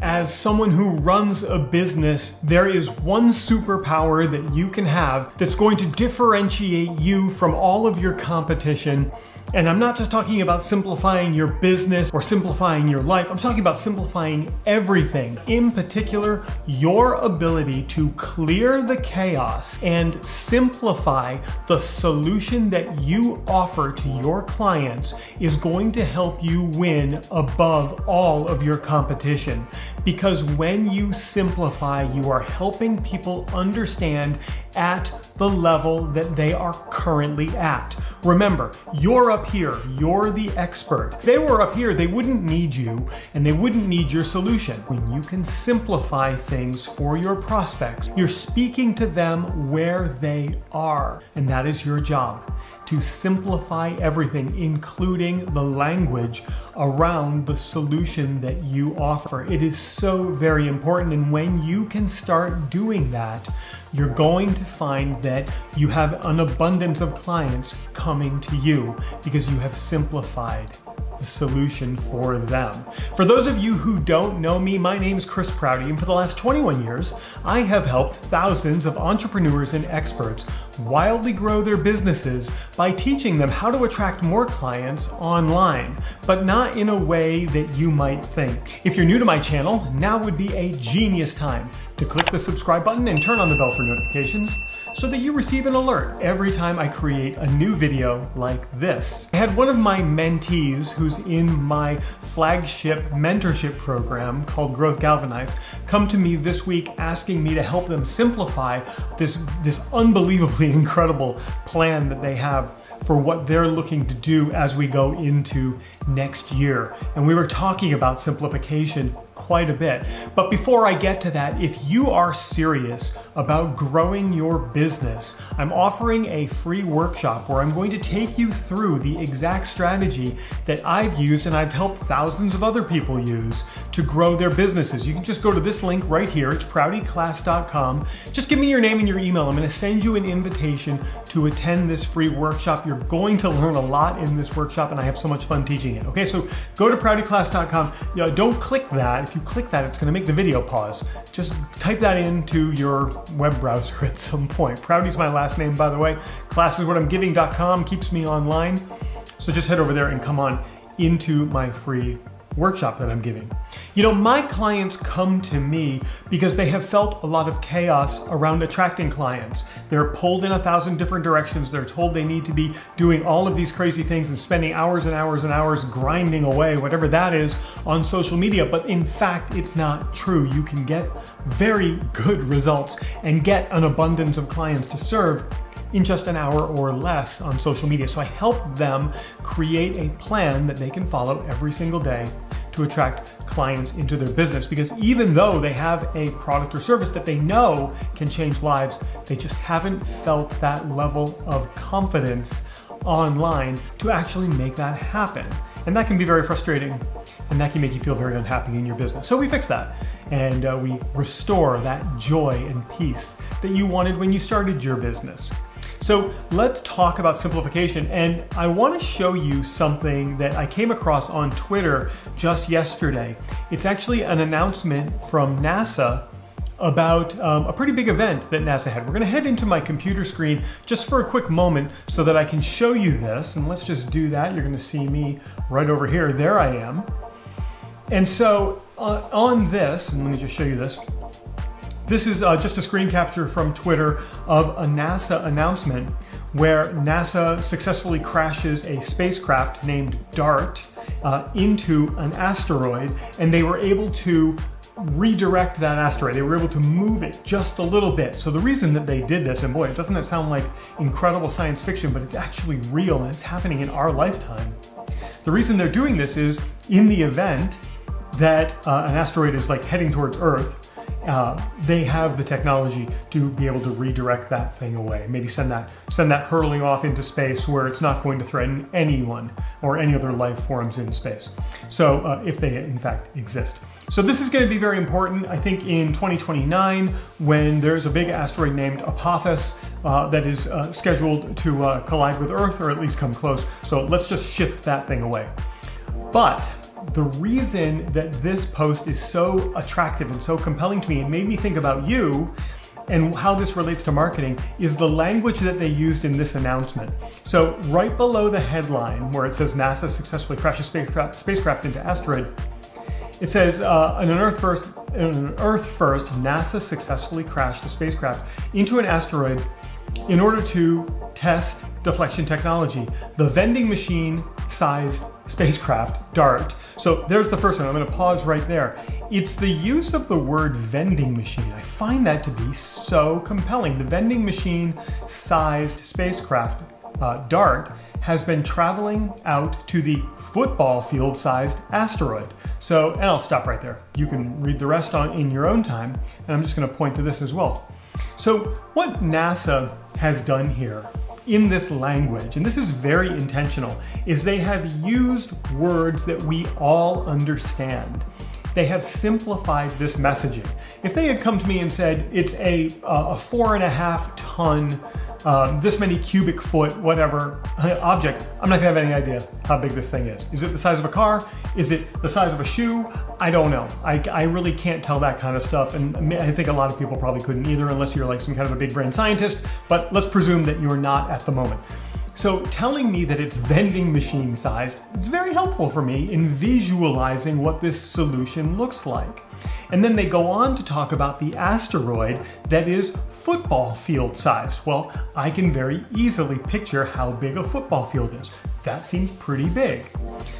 As someone who runs a business, there is one superpower that you can have that's going to differentiate you from all of your competition. And I'm not just talking about simplifying your business or simplifying your life. I'm talking about simplifying everything. In particular, your ability to clear the chaos and simplify the solution that you offer to your clients is going to help you win above all of your competition. Because when you simplify, you are helping people understand at the level that they are currently at. Remember, you're up here, you're the expert. If they were up here, they wouldn't need you and they wouldn't need your solution. When you can simplify things for your prospects, you're speaking to them where they are. And that is your job, to simplify everything, including the language around the solution that you offer. It is so very important. And when you can start doing that, you're going to find that you have an abundance of clients coming to you because you have simplified the solution for them. For those of you who don't know me, my name is Prouty, and for the last 21 years, I have helped thousands of entrepreneurs and experts wildly grow their businesses by teaching them how to attract more clients online, but not in a way that you might think. If you're new to my channel, now would be a genius time to click the subscribe button and turn on the bell for notifications so that you receive an alert every time I create a new video like this. I had one of my mentees who's in my flagship mentorship program called Growth Galvanized come to me this week asking me to help them simplify this unbelievably incredible plan that they have for what they're looking to do as we go into next year. And we were talking about simplification quite a bit. But before I get to that, if you are serious about growing your business, I'm offering a free workshop where I'm going to take you through the exact strategy that I've used and I've helped thousands of other people use to grow their businesses. You can just go to this link right here. It's proutyclass.com. Just give me your name and your email. I'm going to send you an invitation to attend this free workshop. You're going to learn a lot in this workshop and I have so much fun teaching it. Okay, so go to proutyclass.com. Don't click that. If you click that, it's going to make the video pause. Just type that into your web browser at some point. Prouty's my last name, by the way. Classiswhatimgiving.com keeps me online. So just head over there and come on into my free workshop that I'm giving. You know, my clients come to me because they have felt a lot of chaos around attracting clients. They're pulled in 1,000 different directions. They're told they need to be doing all of these crazy things and spending hours and hours and hours grinding away, whatever that is, on social media. But in fact, it's not true. You can get very good results and get an abundance of clients to serve in just an hour or less on social media. So I help them create a plan that they can follow every single day to attract clients into their business. Because even though they have a product or service that they know can change lives, they just haven't felt that level of confidence online to actually make that happen. And that can be very frustrating and that can make you feel very unhappy in your business. So we fix that and we restore that joy and peace that you wanted when you started your business. So let's talk about simplification, and I want to show you something that I came across on Twitter just yesterday. It's actually an announcement from NASA about a pretty big event that NASA had. We're going to head into my computer screen just for a quick moment so that I can show you this, and let's just do that. You're going to see me right over here. There I am. And so on this, and let me just show you this. This is just a screen capture from Twitter of a NASA announcement where NASA successfully crashes a spacecraft named DART into an asteroid, and they were able to redirect that asteroid. They were able to move it just a little bit. So the reason that they did this, and boy, doesn't it sound like incredible science fiction, but it's actually real and it's happening in our lifetime. The reason they're doing this is in the event that an asteroid is like heading towards Earth, they have the technology to be able to redirect that thing away. Maybe send that hurtling off into space where it's not going to threaten anyone or any other life forms in space. So if they in fact exist. So this is going to be very important, I think, in 2029 when there's a big asteroid named Apophis that is scheduled to collide with Earth, or at least come close. So let's just shift that thing away. But the reason that this post is so attractive and so compelling to me and made me think about you and how this relates to marketing is the language that they used in this announcement. So right below the headline where it says NASA successfully crashes spacecraft into asteroid, it says, in an Earth first, NASA successfully crashed a spacecraft into an asteroid in order to test deflection technology. The vending machine-sized spacecraft, DART. So there's the first one. I'm going to pause right there. It's the use of the word vending machine. I find that to be so compelling. The vending machine-sized spacecraft, DART, has been traveling out to the football field-sized asteroid. So, and I'll stop right there. You can read the rest in your own time, and I'm just going to point to this as well. So what NASA has done here in this language, and this is very intentional, is they have used words that we all understand. They have simplified this messaging. If they had come to me and said it's a 4.5 ton, this many cubic foot, whatever object, I'm not gonna have any idea how big this thing is. Is it the size of a car? Is it the size of a shoe? I don't know. I really can't tell that kind of stuff, and I think a lot of people probably couldn't either unless you're like some kind of a big brain scientist, but let's presume that you're not at the moment. So telling me that it's vending machine sized is very helpful for me in visualizing what this solution looks like. And then they go on to talk about the asteroid that is football field sized. Well, I can very easily picture how big a football field is. That seems pretty big.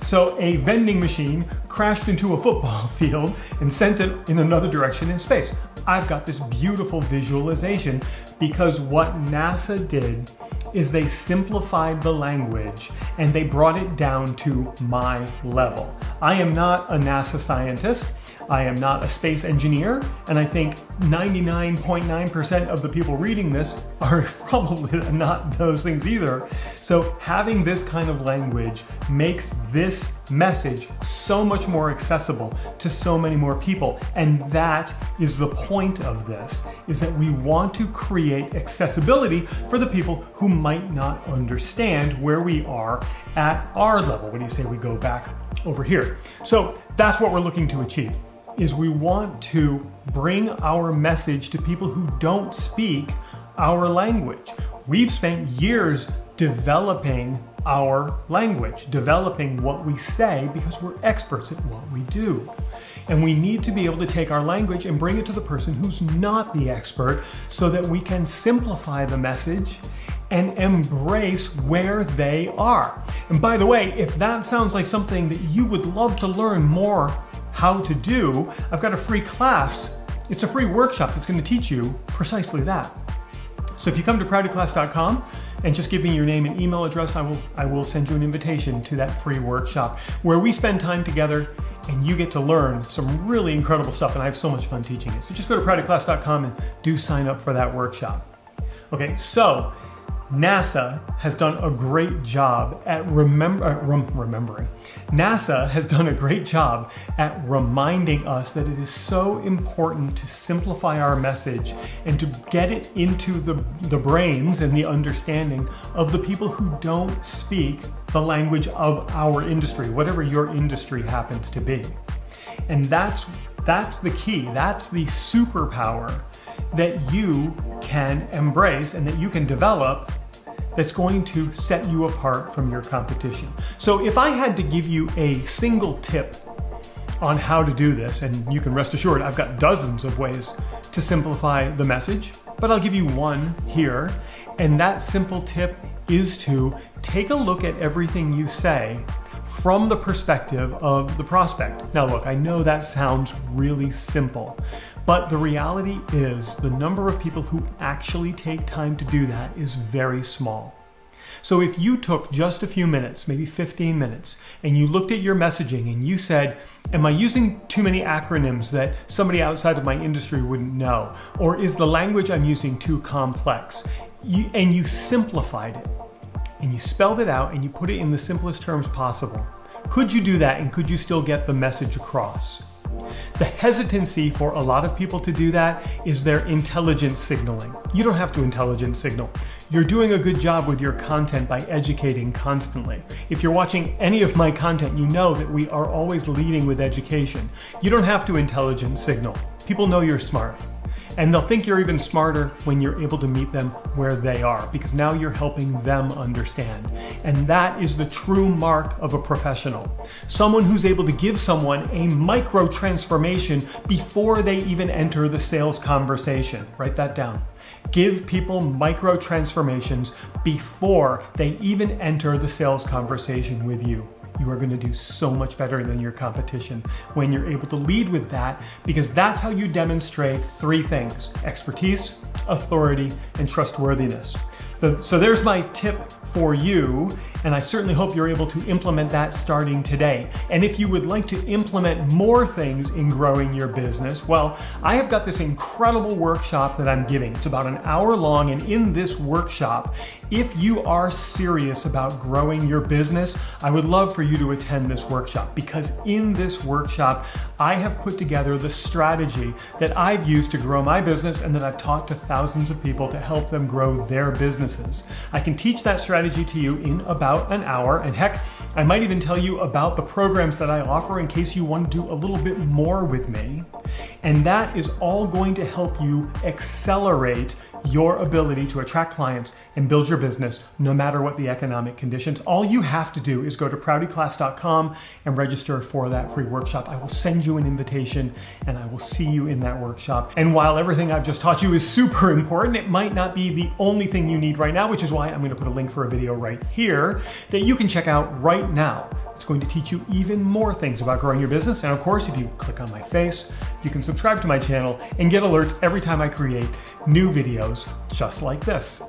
So a vending machine crashed into a football field and sent it in another direction in space. I've got this beautiful visualization because what NASA did is they simplified the language and they brought it down to my level. I am not a NASA scientist. I am not a space engineer, and I think 99.9% of the people reading this are probably not those things either. So having this kind of language makes this message so much more accessible to so many more people. And that is the point of this, is that we want to create accessibility for the people who might not understand where we are at our level. What do you say we go back over here? So that's what we're looking to achieve. Is we want to bring our message to people who don't speak our language. We've spent years developing our language, developing what we say because we're experts at what we do. And we need to be able to take our language and bring it to the person who's not the expert so that we can simplify the message and embrace where they are. And by the way, if that sounds like something that you would love to learn more how to do, I've got a free class. It's a free workshop that's going to teach you precisely that. So if you come to proutyclass.com and just give me your name and email address, I will send you an invitation to that free workshop where we spend time together and you get to learn some really incredible stuff, and I have so much fun teaching it. So just go to proutyclass.com and do sign up for that workshop. Okay, so NASA has done a great job at remembering. NASA has done a great job at reminding us that it is so important to simplify our message and to get it into the brains and the understanding of the people who don't speak the language of our industry, whatever your industry happens to be. And that's the key. That's the superpower that you can embrace and that you can develop that's going to set you apart from your competition. So if I had to give you a single tip on how to do this, and you can rest assured I've got dozens of ways to simplify the message, but I'll give you one here, and that simple tip is to take a look at everything you say from the perspective of the prospect. Now look, I know that sounds really simple, but the reality is the number of people who actually take time to do that is very small. So if you took just a few minutes, maybe 15 minutes, and you looked at your messaging and you said, am I using too many acronyms that somebody outside of my industry wouldn't know? Or is the language I'm using too complex? And you simplified it, and you spelled it out, and you put it in the simplest terms possible. Could you do that, and could you still get the message across? The hesitancy for a lot of people to do that is their intelligence signaling. You don't have to intelligence signal. You're doing a good job with your content by educating constantly. If you're watching any of my content, you know that we are always leading with education. You don't have to intelligence signal. People know you're smart. And they'll think you're even smarter when you're able to meet them where they are, because now you're helping them understand. And that is the true mark of a professional. Someone who's able to give someone a micro transformation before they even enter the sales conversation. Write that down. Give people micro transformations before they even enter the sales conversation with you. You are going to do so much better than your competition when you're able to lead with that, because that's how you demonstrate three things: expertise, authority, and trustworthiness. So there's my tip for you, and I certainly hope you're able to implement that starting today. And if you would like to implement more things in growing your business, well, I have got this incredible workshop that I'm giving. It's about an hour long, and in this workshop, if you are serious about growing your business, I would love for you to attend this workshop, because in this workshop, I have put together the strategy that I've used to grow my business and that I've taught to thousands of people to help them grow their businesses. I can teach that strategy to you in about an hour, and heck, I might even tell you about the programs that I offer in case you want to do a little bit more with me. And that is all going to help you accelerate your ability to attract clients and build your business no matter what the economic conditions. All you have to do is go to proutyclass.com and register for that free workshop. I will send you an invitation and I will see you in that workshop. And while everything I've just taught you is super important, it might not be the only thing you need right now, which is why I'm going to put a link for a video right here that you can check out right now. It's going to teach you even more things about growing your business. And of course, if you click on my face, you can subscribe to my channel and get alerts every time I create new videos just like this.